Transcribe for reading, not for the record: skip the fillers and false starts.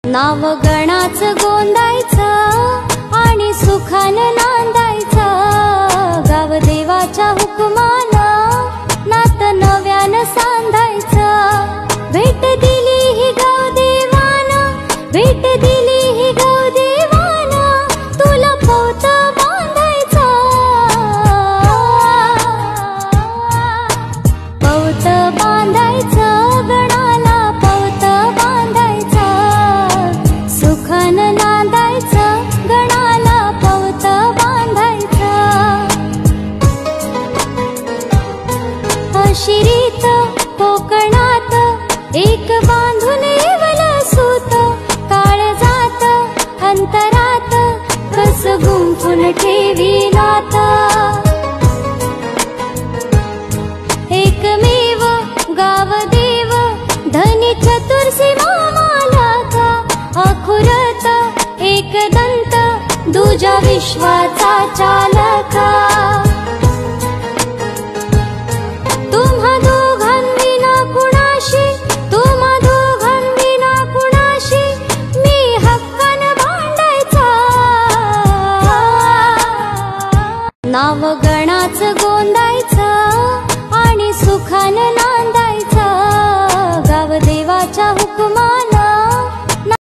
नाव गणाचं गोंदायचं आणि सुखानं नांदायचं। गाव देवाच्या हुकमानं नात नव्यानं सांधायचं। भेट दिली ही गाव देवानं, भेट दिली ही गाव देवानं, तुला पौत बांधायचं। पौत बांधायचं गणाला, पौत बांधायचं। सुखानं नांदायचं गणाला, पौत बांधायचं। अशी रीत कोकणात एक बांधून येवलं सूत, काळजात अंतरात कस गुंफून ठेवी नात। एकमेव गाव देव धनी चतुर मामालाका, अखुरत एकदंत दुजा विश्वाचा चालका।